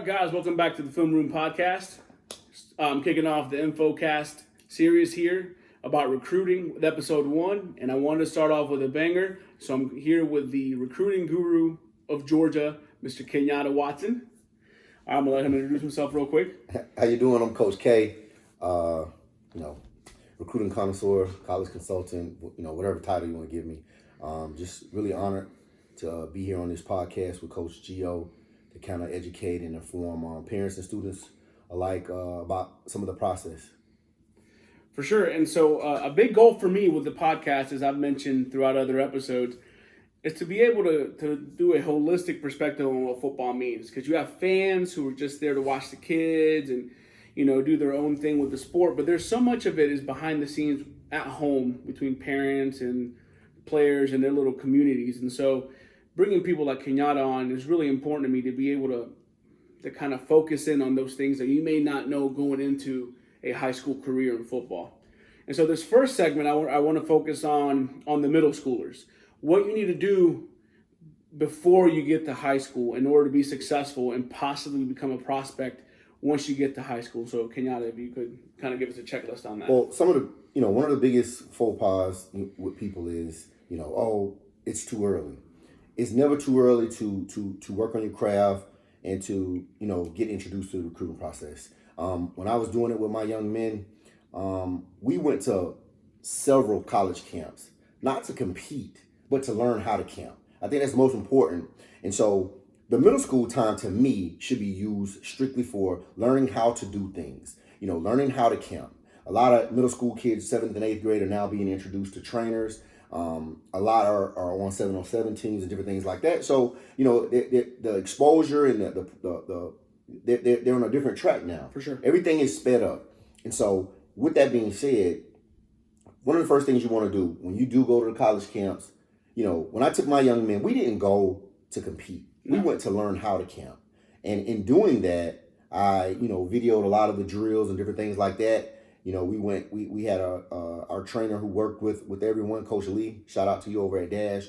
guys? Welcome back to the Film Room Podcast. I'm kicking off the InfoCast series here about recruiting with episode 1, and I wanted to start off with a banger. So I'm here with the recruiting guru of Georgia, Mr. Kenyatta Watson. I'm gonna let him introduce himself real quick. How you doing? I'm Coach K. Recruiting connoisseur, college consultant. Whatever title you want to give me. Just really honored to be here on this podcast with Coach Gio to kind of educate and inform parents and students alike about some of the process. For sure. And so a big goal for me with the podcast, as I've mentioned throughout other episodes, is to be able to do a holistic perspective on what football means. Because you have fans who are just there to watch the kids and, do their own thing with the sport. But there's so much of it is behind the scenes at home between parents and players and their little communities. And so bringing people like Kenyatta on is really important to me to be able to kind of focus in on those things that you may not know going into a high school career in football. And so this first segment, I want to focus on the middle schoolers. What you need to do before you get to high school in order to be successful and possibly become a prospect once you get to high school. So Kenyatta, if you could kind of give us a checklist on that. Well, some of the, one of the biggest faux pas with people is, it's too early. It's never too early to work on your craft and to, get introduced to the recruiting process. When I was doing it with my young men, we went to several college camps, not to compete, but to learn how to camp. I think that's most important. And so the middle school time to me should be used strictly for learning how to do things, learning how to camp. A lot of middle school kids, 7th and 8th grade, are now being introduced to trainers. A lot are on 7-on-7 teams and different things like that. So, the exposure and they're on a different track now. For sure. Everything is sped up. And so with that being said, one of the first things you want to do when you do go to the college camps, when I took my young men, we didn't go to compete. We went to learn how to camp. And in doing that, I, videoed a lot of the drills and different things like that. We had our trainer who worked with everyone, Coach Lee. Shout out to you over at Dash.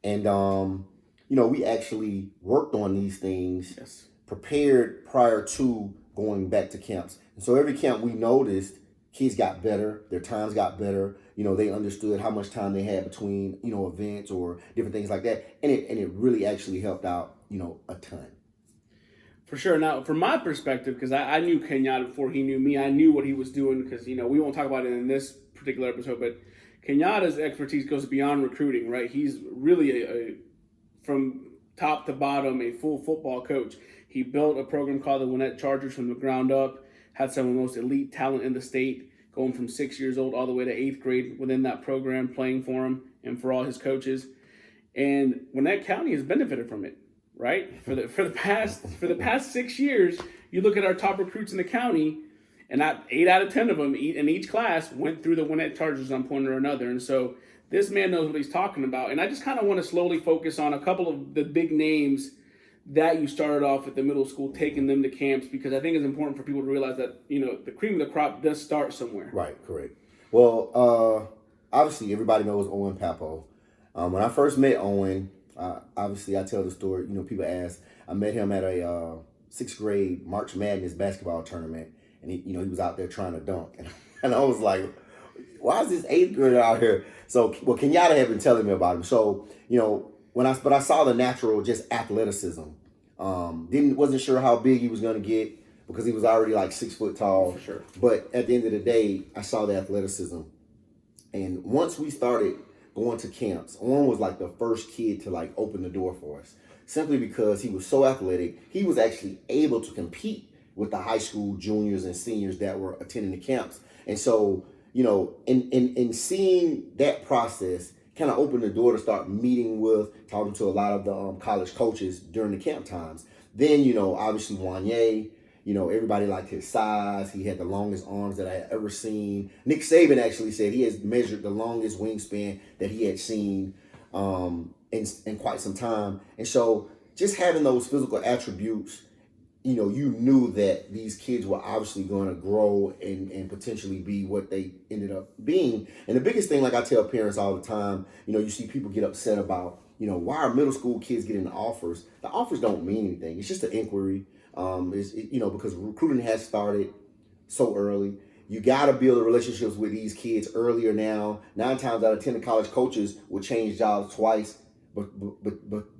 And, we actually worked on these things, yes, prepared prior to going back to camps. And so every camp we noticed, kids got better, their times got better. They understood how much time they had between, events or different things like that. And it really actually helped out, a ton. For sure. Now, from my perspective, because I knew Kenyatta before he knew me, I knew what he was doing because, we won't talk about it in this particular episode, but Kenyatta's expertise goes beyond recruiting, right? He's really, from top to bottom, a full football coach. He built a program called the Gwinnett Chargers from the ground up, had some of the most elite talent in the state, going from 6 years old all the way to 8th grade within that program, playing for him and for all his coaches. And Gwinnett County has benefited from it. Right? For the past 6 years, you look at our top recruits in the county, and 8 out of 10 of them in each class went through the Gwinnett Chargers on point or another. And so this man knows what he's talking about. And I just kind of want to slowly focus on a couple of the big names that you started off at the middle school, taking them to camps, because I think it's important for people to realize that, the cream of the crop does start somewhere. Right, correct. Well, obviously everybody knows Owen Papo. When I first met Owen, obviously, I tell the story. People ask. I met him at a 6th grade March Madness basketball tournament, and he was out there trying to dunk, and I was like, "Why is this 8th grader out here?" So, Kenyatta had been telling me about him. So, but I saw the natural just athleticism. Wasn't sure how big he was going to get because he was already like 6 foot tall. For sure. But at the end of the day, I saw the athleticism, and once we started going to camps, Owen was like the first kid to open the door for us, simply because he was so athletic. He was actually able to compete with the high school juniors and seniors that were attending the camps. And so, in seeing that process kind of opened the door to start meeting with, talking to a lot of the college coaches during the camp times. Then, obviously Wanye, everybody liked his size. He had the longest arms that I had ever seen. Nick Saban actually said he has measured the longest wingspan that he had seen in quite some time. And so just having those physical attributes, you knew that these kids were obviously going to grow and potentially be what they ended up being. And the biggest thing, like I tell parents all the time, you see people get upset about, why are middle school kids getting offers? The offers don't mean anything. It's just an inquiry. Because recruiting has started so early. You got to build relationships with these kids earlier now. 9 times out of 10, the college coaches will change jobs twice, but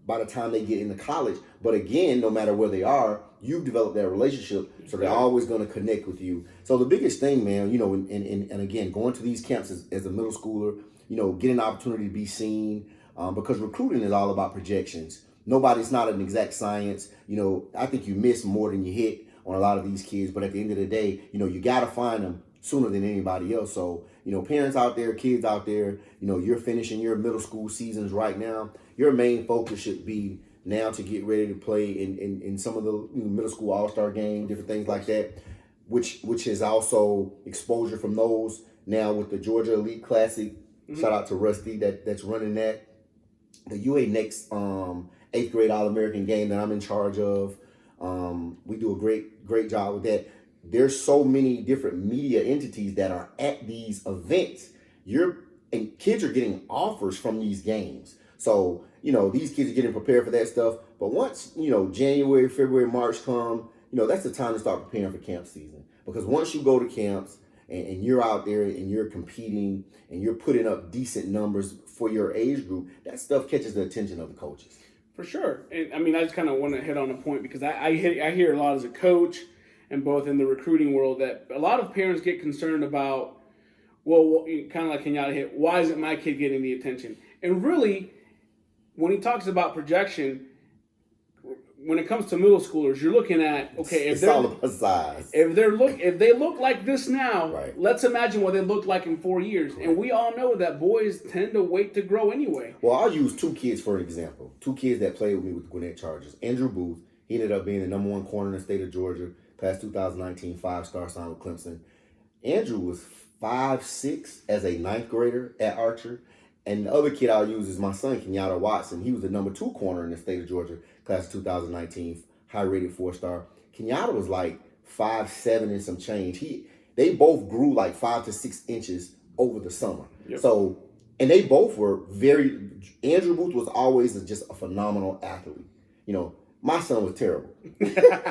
by the time they get into college, but again, no matter where they are, you've developed that relationship, so they're always going to connect with you. So the biggest thing, man, and again, going to these camps as a middle schooler, getting the opportunity to be seen, because recruiting is all about projections. It's not an exact science. I think you miss more than you hit on a lot of these kids, but at the end of the day, you got to find them sooner than anybody else. So, parents out there, kids out there, you're finishing your middle school seasons right now. Your main focus should be now to get ready to play in some of the middle school all-star games, different things like that, which is also exposure from those now with the Georgia Elite Classic. Mm-hmm. Shout out to Rusty that's running that. The UA Next 8th grade All-American game that I'm in charge of. We do a great job with that. There's so many different media entities that are at these events. And kids are getting offers from these games. So, these kids are getting prepared for that stuff. But once, January, February, March come, that's the time to start preparing for camp season. Because once you go to camps and you're out there and you're competing and you're putting up decent numbers for your age group, that stuff catches the attention of the coaches. For sure. And I just kind of want to hit on a point because I hear a lot as a coach and both in the recruiting world that a lot of parents get concerned about, well, kind of like Kenyatta hit, why isn't my kid getting the attention? And really, when he talks about projection, when it comes to middle schoolers, you're looking at, okay, if they look like this now, right, let's imagine what they look like in 4 years. Right. And we all know that boys tend to wait to grow anyway. Well, I'll use 2 kids for an example. 2 kids that played with me with the Gwinnett Chargers. Andrew Booth, he ended up being the number 1 corner in the state of Georgia, class 2019, 5-star, signed with Clemson. Andrew was 5'6" as a 9th grader at Archer. And the other kid I'll use is my son, Kenyatta Watson. He was the number 2 corner in the state of Georgia, class of 2019, high-rated 4-star. Kenyatta was like 5'7" and some change. They both grew like 5 to 6 inches over the summer. Yep. So, and they both were Andrew Booth was always just a phenomenal athlete. My son was terrible.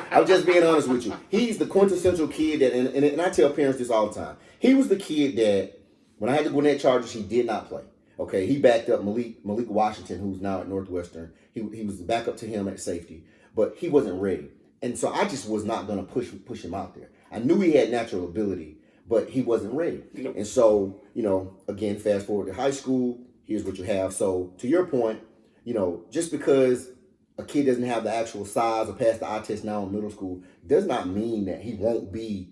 I'm just being honest with you. He's the quintessential kid that, and I tell parents this all the time. He was the kid that, when I had the Gwinnett Chargers, he did not play. Okay, he backed up Malik Washington, who's now at Northwestern. He was the backup to him at safety, but he wasn't ready. And so I just was not going to push him out there. I knew he had natural ability, but he wasn't ready. Nope. And so, again, fast forward to high school, here's what you have. So to your point, just because a kid doesn't have the actual size or pass the eye test now in middle school does not mean that he won't be,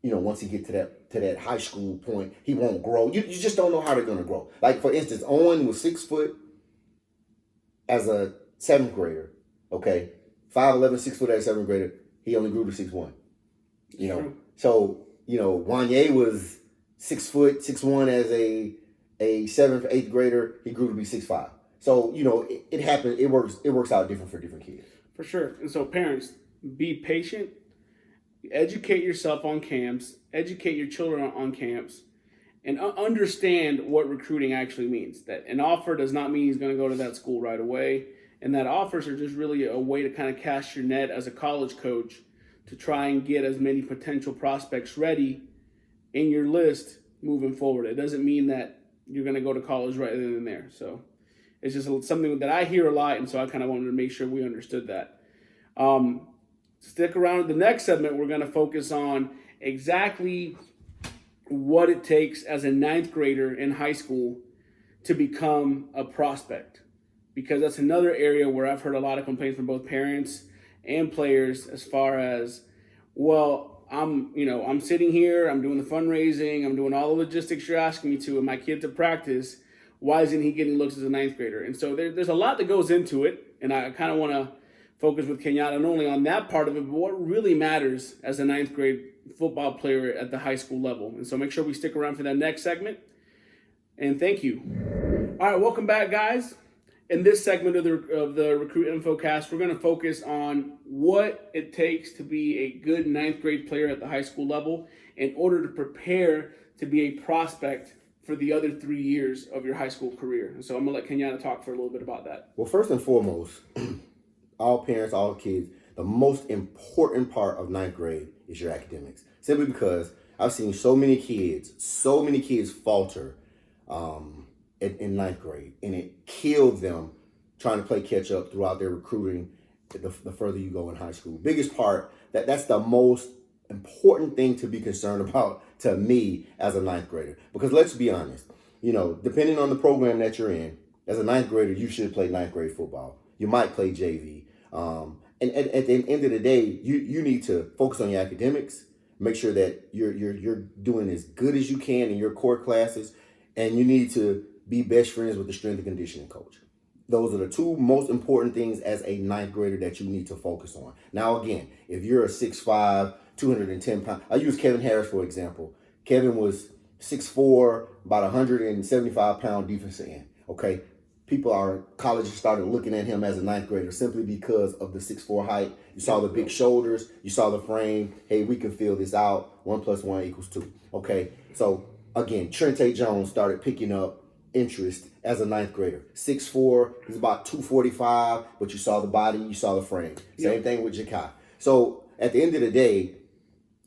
once he gets to that high school point, he won't grow. You just don't know how they're going to grow. Like, for instance, Owen was 6 foot as a 7th grader. Okay, 5'11", 6 foot as a 7th grader. He only grew to 6'1". So Wanye was 6 foot, 6'1" as a 7th, 8th grader. He grew to be 6'5". So it happens. It works out different for different kids. For sure. And so parents, be patient. Educate yourself on camps, educate your children on camps, and understand what recruiting actually means. That an offer does not mean he's going to go to that school right away, and that offers are just really a way to kind of cast your net as a college coach to try and get as many potential prospects ready in your list moving forward. It doesn't mean that you're going to go to college right then and there. So it's just something that I hear a lot, and so I kind of wanted to make sure we understood that. Stick around. In the next segment, we're going to focus on exactly what it takes as a 9th grader in high school to become a prospect. Because that's another area where I've heard a lot of complaints from both parents and players as far as, well, I'm sitting here, I'm doing the fundraising, I'm doing all the logistics you're asking me to, and my kid's at practice, why isn't he getting looks as a 9th grader? And so there's a lot that goes into it, and I kind of want to focus with Kenyatta not only on that part of it, but what really matters as a 9th grade football player at the high school level. And so make sure we stick around for that next segment. And thank you. All right, welcome back, guys. In this segment of the Recruit InfoCast, we're going to focus on what it takes to be a good 9th grade player at the high school level in order to prepare to be a prospect for the other 3 years of your high school career. And so I'm going to let Kenyatta talk for a little bit about that. Well, first and foremost, all parents, all kids, the most important part of ninth grade is your academics. Simply because I've seen so many kids falter in ninth grade, and it killed them trying to play catch up throughout their recruiting the further you go in high school. Biggest part, that's the most important thing to be concerned about to me as a ninth grader. Because let's be honest, depending on the program that you're in, as a ninth grader, you should play ninth grade football. You might play JV. And at the end of the day, you need to focus on your academics, make sure that you're doing as good as you can in your core classes, and you need to be best friends with the strength and conditioning coach. Those are the two most important things as a ninth grader that you need to focus on. Now, again, if you're a 6'5", 210 pound, I use Kevin Harris for example. Kevin was 6'4", about 175 pound defensive end. Okay, colleges started looking at him as a ninth grader simply because of the 6'4" height. You saw the big shoulders, you saw the frame. Hey, we can fill this out. 1 + 1 = 2. Okay, so again, Trente Jones started picking up interest as a ninth grader. 6'4", he's about 245, but you saw the body, you saw the frame. Same thing with Jakai. So at the end of the day,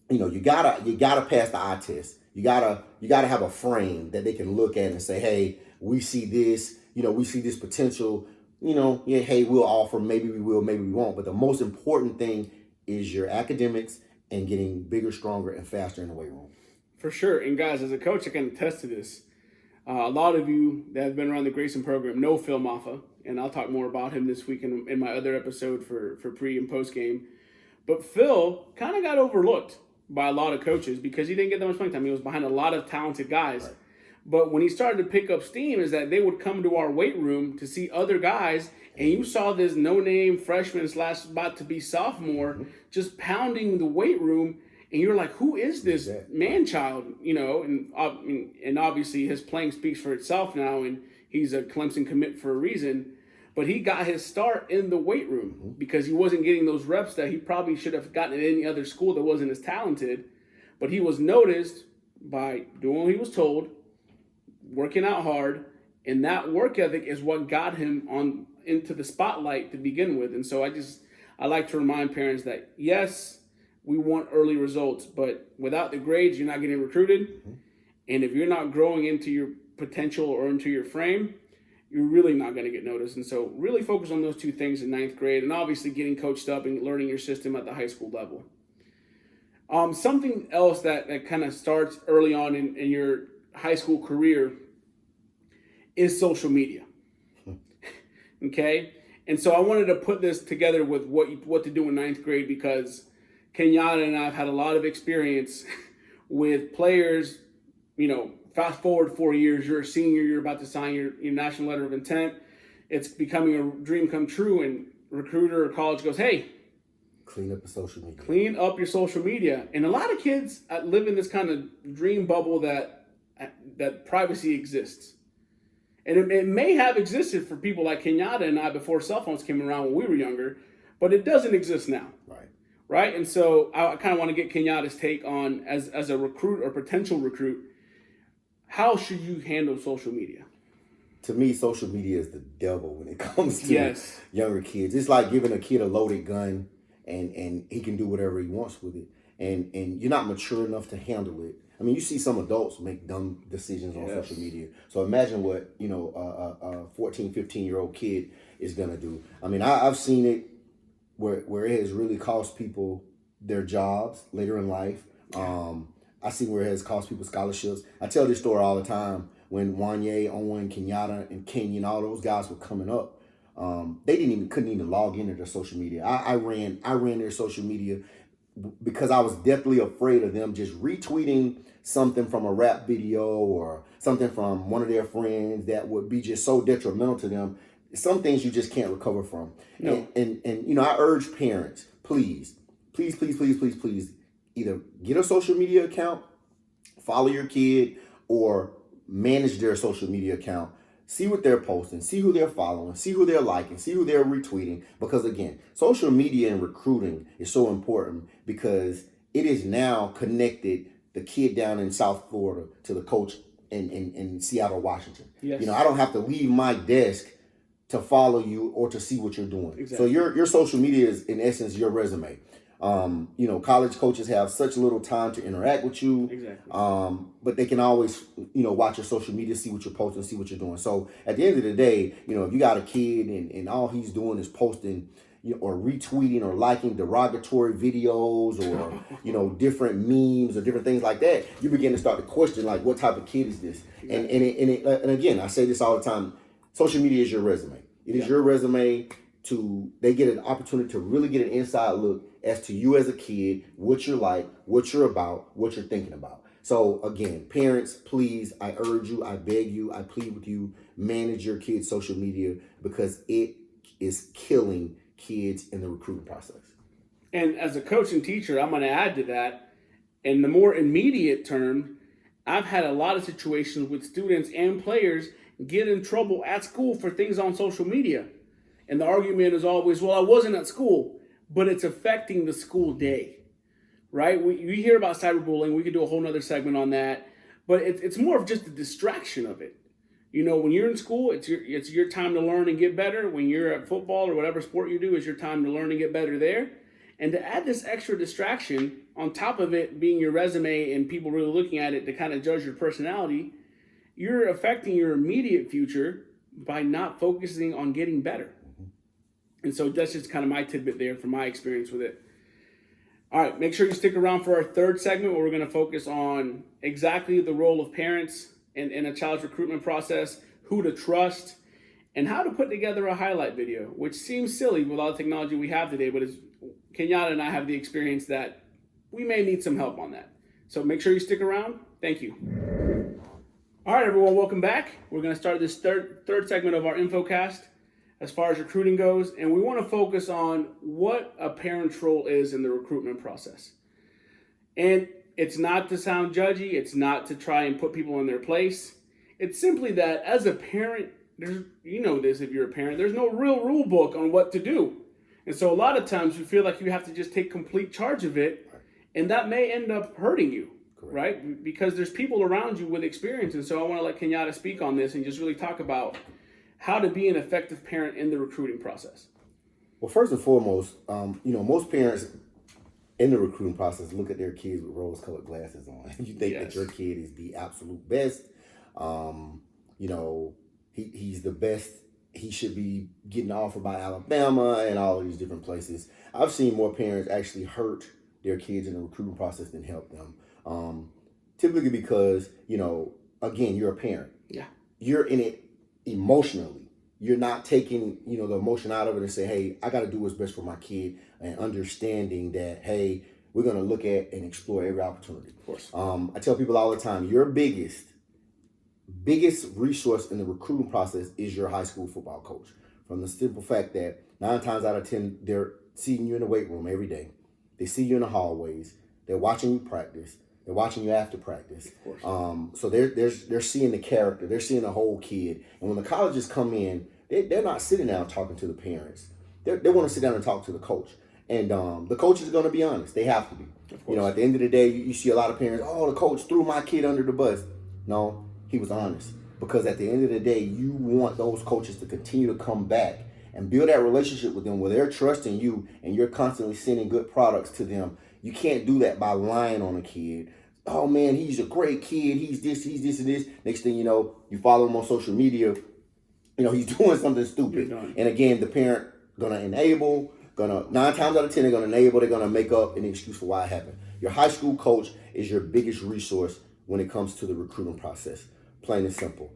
you gotta pass the eye test. You gotta have a frame that they can look at and say, hey, we see this. We see this potential. Hey, we'll offer. Maybe we will, maybe we won't. But the most important thing is your academics and getting bigger, stronger, and faster in the weight room. For sure. And guys, as a coach, I can attest to this. A lot of you that have been around the Grayson program know Phil Maffa, and I'll talk more about him this week in my other episode for pre and post game. But Phil kind of got overlooked by a lot of coaches because he didn't get that much playing time. He was behind a lot of talented guys. Right. But when he started to pick up steam is that they would come to our weight room to see other guys, and you saw this no-name freshman / about to be sophomore just pounding the weight room, and you're like, who is this man-child? And obviously his playing speaks for itself now, and he's a Clemson commit for a reason. But he got his start in the weight room because he wasn't getting those reps that he probably should have gotten at any other school that wasn't as talented. But he was noticed by doing what he was told, working out hard, and that work ethic is what got him into the spotlight to begin with. And so I like to remind parents that yes, we want early results, but without the grades, you're not getting recruited. And if you're not growing into your potential or into your frame, you're really not going to get noticed. And so really focus on those two things in ninth grade, and obviously getting coached up and learning your system at the high school level. Something else that kind of starts early on in your high school career is social media. Okay? And so I wanted to put this together with what to do in ninth grade because Kenyatta and I have had a lot of experience with players. Fast forward 4 years, you're a senior, you're about to sign your national letter of intent. It's becoming a dream come true, and recruiter or college goes, hey, clean up your social media. Clean up your social media. And a lot of kids live in this kind of dream bubble that privacy exists. And it may have existed for people like Kenyatta and I before cell phones came around when we were younger, but it doesn't exist now. Right? And so I kind of want to get Kenyatta's take on, as a recruit or potential recruit, how should you handle social media? To me, social media is the devil when it comes to younger kids. It's like giving a kid a loaded gun and he can do whatever he wants with it. And you're not mature enough to handle it. I mean, you see some adults make dumb decisions on social media. So imagine what, a 14, 15-year-old kid is going to do. I mean, I've seen it where it has really cost people their jobs later in life. I see where it has cost people scholarships. I tell this story all the time. When Wanye, Owen, Kenyatta, and Kenyon, all those guys were coming up, they couldn't even log into their social media. I ran their social media because I was deathly afraid of them just retweeting something from a rap video or something from one of their friends that would be just so detrimental to them. Some things you just can't recover from. No. And I urge parents, please, either get a social media account, follow your kid, or manage their social media account. See what they're posting, see who they're following, see who they're liking, see who they're retweeting. Because again, social media and recruiting is so important because it is now connected the kid down in South Florida to the coach in Seattle, Washington. Yes. I don't have to leave my desk to follow you or to see what you're doing. Exactly. So your social media is in essence your resume. College coaches have such little time to interact with you. Exactly. But they can always, watch your social media, see what you're posting, see what you're doing. So at the end of the day, if you got a kid and all he's doing is posting, or retweeting or liking derogatory videos or, different memes or different things like that, you begin to start to question, like, what type of kid is this? Exactly. And again, I say this all the time, social media is your resume. It is your resume. They get an opportunity to really get an inside look as to you as a kid, what you're like, what you're about, what you're thinking about. So again, parents, please, I urge you, I beg you, I plead with you, manage your kids' social media because it is killing kids in the recruiting process. And as a coach and teacher, I'm going to add to that. In the more immediate term, I've had a lot of situations with students and players get in trouble at school for things on social media. And the argument is always, well, I wasn't at school, but it's affecting the school day, right? We hear about cyberbullying. We could do a whole nother segment on that. But it's more of just the distraction of it. When you're in school, it's your time to learn and get better. When you're at football or whatever sport you do, it's your time to learn and get better there. And to add this extra distraction on top of it being your resume and people really looking at it to kind of judge your personality, you're affecting your immediate future by not focusing on getting better. And so that's just kind of my tidbit there from my experience with it. All right, make sure you stick around for our third segment where we're going to focus on exactly the role of parents in a child's recruitment process, who to trust, and how to put together a highlight video, which seems silly with all the technology we have today, but Kenyatta and I have the experience that we may need some help on that. So make sure you stick around. Thank you. All right, everyone, welcome back. We're going to start this third segment of our InfoCast as far as recruiting goes, and we want to focus on what a parent's role is in the recruitment process. And it's not to sound judgy, it's not to try and put people in their place. It's simply that as a parent, this if you're a parent, there's no real rule book on what to do. And so a lot of times you feel like you have to just take complete charge of it, and that may end up hurting you. Correct. Right? Because there's people around you with experience. And so I want to let Kenyatta speak on this and just really talk about how to be an effective parent in the recruiting process. Well, first and foremost, most parents in the recruiting process look at their kids with rose-colored glasses on. You think that your kid is the absolute best. He's the best. He should be getting offered by Alabama and all of these different places. I've seen more parents actually hurt their kids in the recruiting process than help them. Typically because, again, you're a parent. Yeah. You're in it emotionally. You're not taking, the emotion out of it and say, hey, I got to do what's best for my kid, and understanding that, hey, we're going to look at and explore every opportunity. Of course. I tell people all the time, your biggest resource in the recruiting process is your high school football coach. From the simple fact that 9 times out of 10, they're seeing you in the weight room every day. They see you in the hallways. They're watching you practice. They're watching you after practice. So they're seeing the character. They're seeing the whole kid. And when the colleges come in, they're not sitting down talking to the parents. They want to sit down and talk to the coach. And the coach is going to be honest. They have to be. At the end of the day, you see a lot of parents, oh, the coach threw my kid under the bus. No, he was honest. Because at the end of the day, you want those coaches to continue to come back and build that relationship with them where they're trusting you and you're constantly sending good products to them. You can't do that by lying on a kid. Oh, man, he's a great kid. He's this, and this. Next thing you know, you follow him on social media. He's doing something stupid. And again, the parent going to enable, 9 times out of 10, they're going to enable, they're going to make up an excuse for why it happened. Your high school coach is your biggest resource when it comes to the recruiting process. Plain and simple.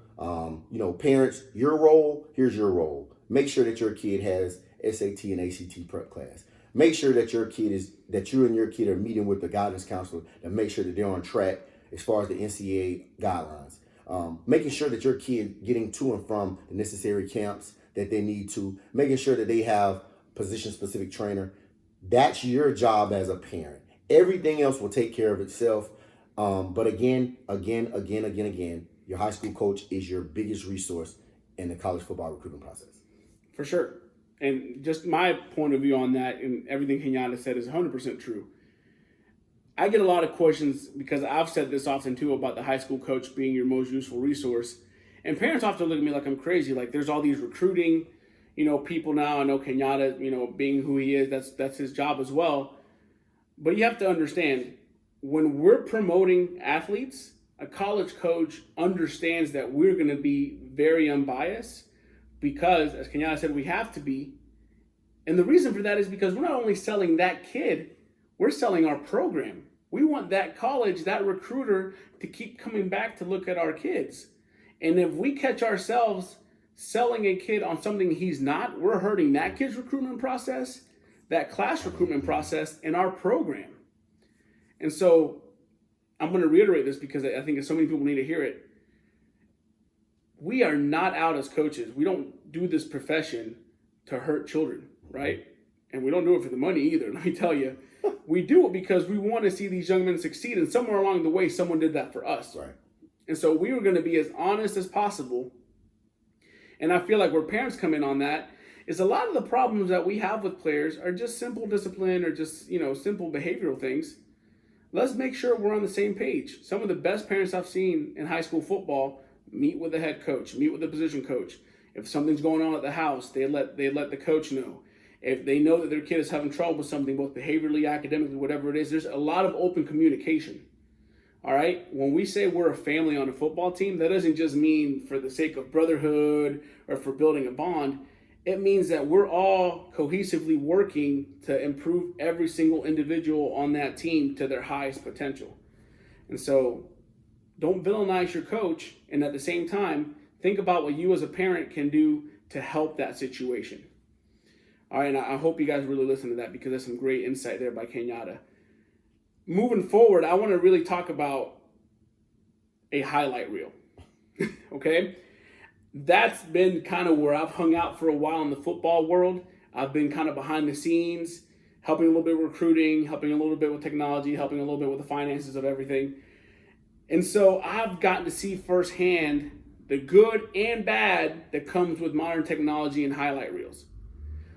Parents, your role, here's your role. Make sure that your kid has SAT and ACT prep class. Make sure that you and your kid are meeting with the guidance counselor and make sure that they're on track as far as the NCAA guidelines. Making sure that your kid getting to and from the necessary camps that they need to. Making sure that they have position-specific trainer. That's your job as a parent. Everything else will take care of itself. But again, your high school coach is your biggest resource in the college football recruitment process. For sure. And just my point of view on that, and everything Kenyatta said is 100% true. I get a lot of questions because I've said this often too about the high school coach being your most useful resource. And parents often look at me like I'm crazy. Like there's all these recruiting people now. I know Kenyatta, being who he is, that's his job as well. But you have to understand, when we're promoting athletes, a college coach understands that we're going to be very unbiased because, as Kenyatta said, we have to be. And the reason for that is because we're not only selling that kid, we're selling our program. We want that college, that recruiter, to keep coming back to look at our kids. And if we catch ourselves selling a kid on something he's not, we're hurting that kid's recruitment process, that class recruitment process, and our program. And so I'm going to reiterate this because I think so many people need to hear it. We are not out as coaches. We don't do this profession to hurt children, right? And we don't do it for the money either, let me tell you. We do it because we want to see these young men succeed, and somewhere along the way, someone did that for us. Right. And so we were going to be as honest as possible. And I feel like where parents come in on that is a lot of the problems that we have with players are just simple discipline or just, simple behavioral things. Let's make sure we're on the same page. Some of the best parents I've seen in high school football meet with the head coach, meet with the position coach. If something's going on at the house, they let the coach know. If they know that their kid is having trouble with something, both behaviorally, academically, whatever it is, there's a lot of open communication. All right? When we say we're a family on a football team, that doesn't just mean for the sake of brotherhood or for building a bond. It means that we're all cohesively working to improve every single individual on that team to their highest potential. And so don't villainize your coach, and at the same time, think about what you as a parent can do to help that situation. All right, and I hope you guys really listen to that because there's some great insight there by Kenyatta. Moving forward, I want to really talk about a highlight reel, okay? That's been kind of where I've hung out for a while in the football world. I've been kind of behind the scenes, helping a little bit with recruiting, helping a little bit with technology, helping a little bit with the finances of everything. And so I've gotten to see firsthand the good and bad that comes with modern technology and highlight reels,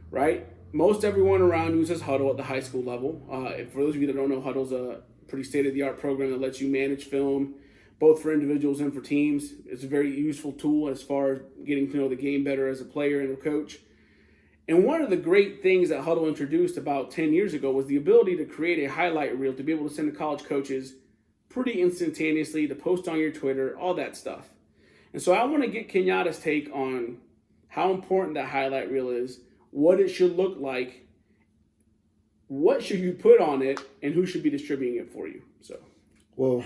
right? Most everyone around uses Huddle at the high school level. For those of you that don't know, Huddle's a pretty state-of-the-art program that lets you manage film, both for individuals and for teams. It's a very useful tool as far as getting to know the game better as a player and a coach. And one of the great things that Huddle introduced about 10 years ago was the ability to create a highlight reel to be able to send to college coaches pretty instantaneously, to post on your Twitter, all that stuff. And so I want to get Kenyatta's take on how important that highlight reel is, what it should look like, what should you put on it, and who should be distributing it for you. So, well,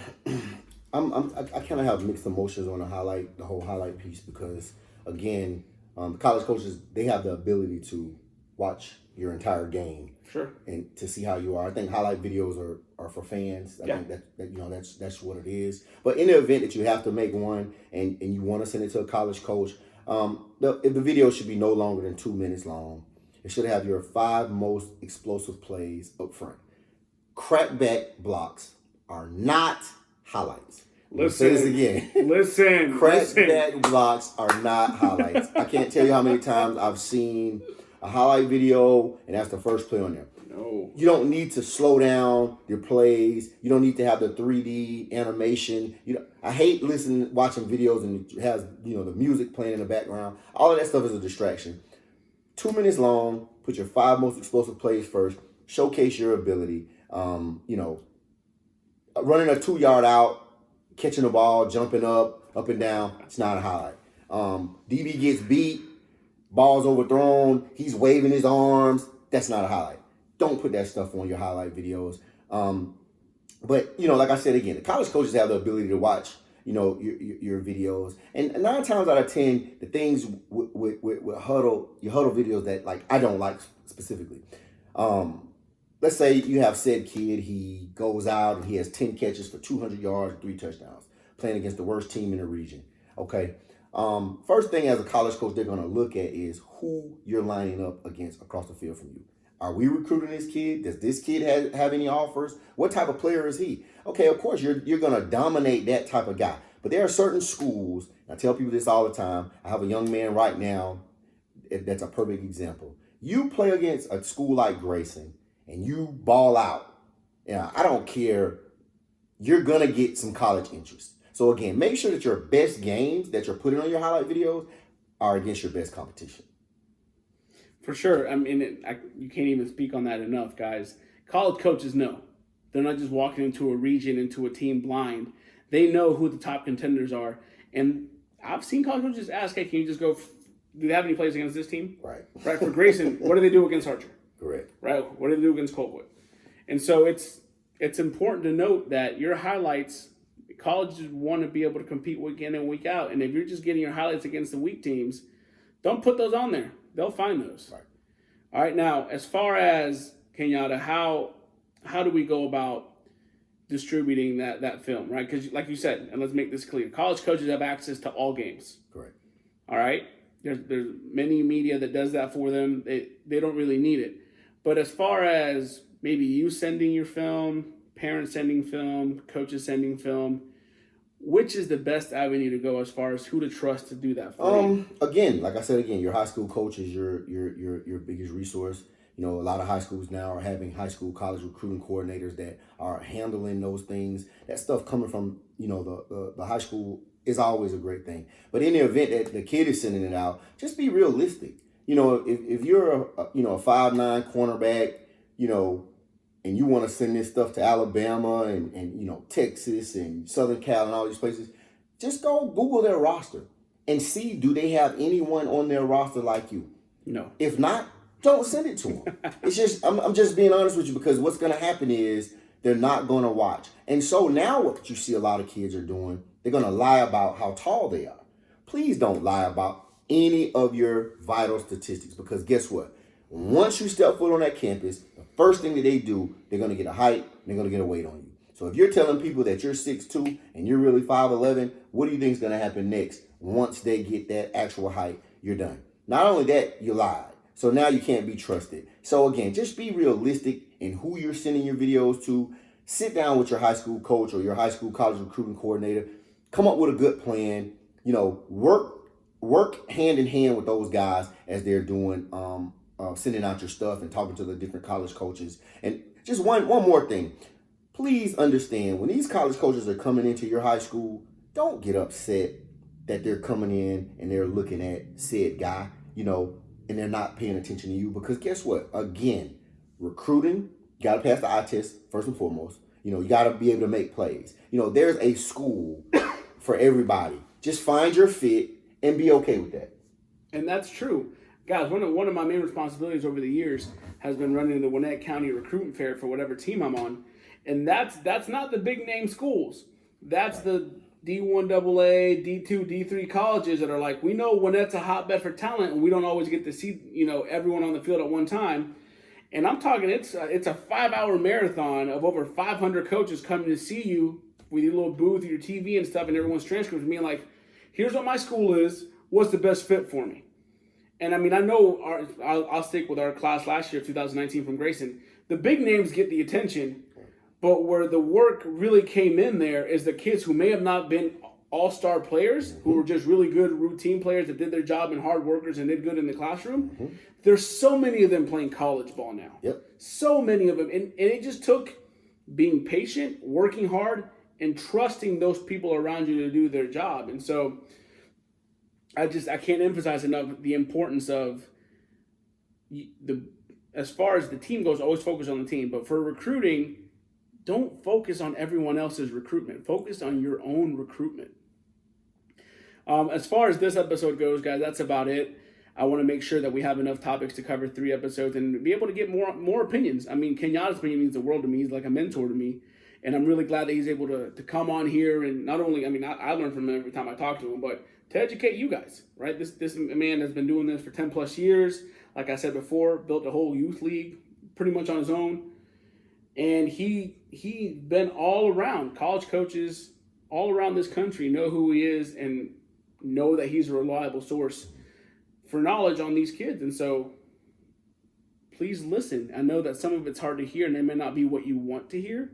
I kind of have mixed emotions on the whole highlight piece because, again, college coaches, they have the ability to watch your entire game, sure, and to see how you are. I think highlight videos are for fans. I think that that's what it is. But in the event that you have to make one and you want to send it to a college coach, the video should be no longer than 2 minutes long. It should have your 5 most explosive plays up front. Crackback blocks are not highlights. Listen, say this again. Listen. Crackback blocks are not highlights. I can't tell you how many times I've seen a highlight video and that's the first play on there. No. You don't need to slow down your plays. You don't need to have the 3D animation. I hate watching videos and it has the music playing in the background. All of that stuff is a distraction. 2 minutes long. Put your 5 most explosive plays first. Showcase your ability. Running a 2-yard out, catching the ball, jumping up and down. It's not a highlight. DB gets beat, ball's overthrown. He's waving his arms. That's not a highlight. Don't put that stuff on your highlight videos. But like I said again, the college coaches have the ability to watch, your videos. And 9 times out of 10, the things with Huddle, your Huddle videos that I don't like specifically. Let's say you have said kid, he goes out and he has 10 catches for 200 yards, 3 touchdowns, playing against the worst team in the region. Okay. First thing as a college coach they're going to look at is who you're lining up against across the field from you. Are we recruiting this kid? Does this kid have any offers? What type of player is he? Okay, of course, you're going to dominate that type of guy. But there are certain schools, I tell people this all the time. I have a young man right now that's a perfect example. You play against a school like Grayson and you ball out. I don't care. You're going to get some college interest. So again, make sure that your best games that you're putting on your highlight videos are against your best competition. For sure. I mean, you can't even speak on that enough, guys. College coaches know. They're not just walking into a region, into a team blind. They know who the top contenders are. And I've seen college coaches ask, hey, can you just go, do they have any plays against this team? Right. Right. For Grayson, what do they do against Archer? Correct. Right. What do they do against Colwood? And so it's important to note that your highlights, colleges want to be able to compete week in and week out. And if you're just getting your highlights against the weak teams, don't put those on there. They'll find those. Right. All right. Now, as far as Kenyatta, how do we go about distributing that film, right? Because like you said, and let's make this clear, college coaches have access to all games. Correct. All right. There's many media that does that for them. They don't really need it. But as far as maybe you sending your film, parents sending film, coaches sending film, which is the best avenue to go as far as who to trust to do that for you? Again, like I said, your high school coach is your biggest resource. You know, a lot of high schools now are having high school college recruiting coordinators that are handling those things. That stuff coming from, the high school is always a great thing. But in the event that the kid is sending it out, just be realistic. You know, if you're a 5'9" cornerback, and you want to send this stuff to Alabama and Texas and Southern Cal and all these places, just go Google their roster and see, do they have anyone on their roster like you? No. If not, don't send it to them. It's just, I'm just being honest with you, because what's going to happen is they're not going to watch. And so now what you see a lot of kids are doing, they're going to lie about how tall they are. Please don't lie about any of your vital statistics, because guess what? Once you step foot on that campus, the first thing that they do, they're going to get a height, and they're going to get a weight on you. So if you're telling people that you're 6'2" and you're really 5'11", what do you think is going to happen next? Once they get that actual height, you're done. Not only that, you lied. So now you can't be trusted. So again, just be realistic in who you're sending your videos to. Sit down with your high school coach or your high school college recruiting coordinator. Come up with a good plan. Work hand in hand with those guys as they're doing sending out your stuff and talking to the different college coaches. And just one more thing. Please understand, when these college coaches are coming into your high school, don't get upset that they're coming in and they're looking at said guy, and they're not paying attention to you. Because guess what? Again, recruiting, you got to pass the eye test first and foremost. You got to be able to make plays. There's a school for everybody. Just find your fit and be okay with that. And that's true. Guys, one of my main responsibilities over the years has been running the Gwinnett County Recruiting Fair for whatever team I'm on. And that's not the big name schools. That's the D1 AA, D2, D3 colleges that are like, we know Gwinnett's a hotbed for talent, and we don't always get to see, everyone on the field at one time. And I'm talking, it's a 5-hour marathon of over 500 coaches coming to see you with your little booth, your TV and stuff, and everyone's transcripts being like, here's what my school is. What's the best fit for me? And I mean, I know I'll stick with our class last year, 2019 from Grayson. The big names get the attention, but where the work really came in there is the kids who may have not been all-star players, who were just really good routine players that did their job and hard workers and did good in the classroom. There's so many of them playing college ball now. Yep. So many of them. And it just took being patient, working hard, and trusting those people around you to do their job. And so I can't emphasize enough the importance of as far as the team goes, always focus on the team. But for recruiting, don't focus on everyone else's recruitment. Focus on your own recruitment. As far as this episode goes, guys, that's about it. I want to make sure that we have enough topics to cover 3 episodes and be able to get more opinions. I mean, Kenyatta's opinion means the world to me. He's like a mentor to me. And I'm really glad that he's able to come on here and not only, I learn from him every time I talk to him, but to educate you guys, right? This man has been doing this for 10 plus years. Like I said before, built a whole youth league pretty much on his own. And he's been all around. College coaches all around this country know who he is and know that he's a reliable source for knowledge on these kids. And so please listen. I know that some of it's hard to hear and they may not be what you want to hear,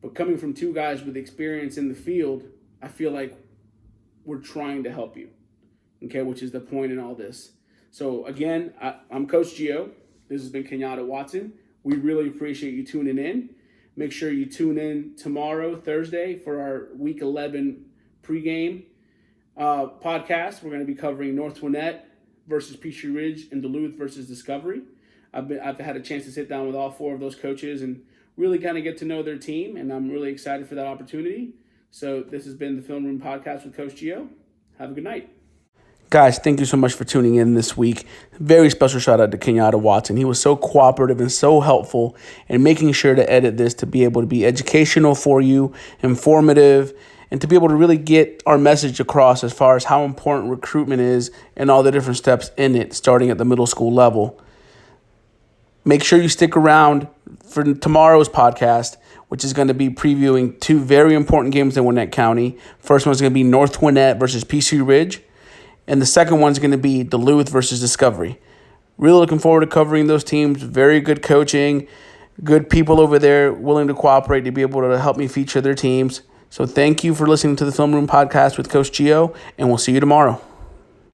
but coming from 2 guys with experience in the field, I feel like we're trying to help you, okay, which is the point in all this. So again, I'm Coach Gio. This has been Kenyatta Watson. We really appreciate you tuning in. Make sure you tune in tomorrow, Thursday, for our Week 11 pregame podcast. We're going to be covering North Gwinnett, versus Peachtree Ridge and Duluth versus Discovery. I've had a chance to sit down with all 4 of those coaches and really kind of get to know their team, and I'm really excited for that opportunity. So this has been the Film Room Podcast with Coach Gio. Have a good night. Guys, thank you so much for tuning in this week. Very special shout out to Kenyatta Watson. He was so cooperative and so helpful in making sure to edit this to be able to be educational for you, informative, and to be able to really get our message across as far as how important recruitment is and all the different steps in it, starting at the middle school level. Make sure you stick around for tomorrow's podcast, which is going to be previewing 2 very important games in Gwinnett County. First one's going to be North Gwinnett versus Peachtree Ridge. And the second one's going to be Duluth versus Discovery. Really looking forward to covering those teams. Very good coaching, good people over there willing to cooperate to be able to help me feature their teams. So thank you for listening to the Film Room Podcast with Coach Gio, and we'll see you tomorrow.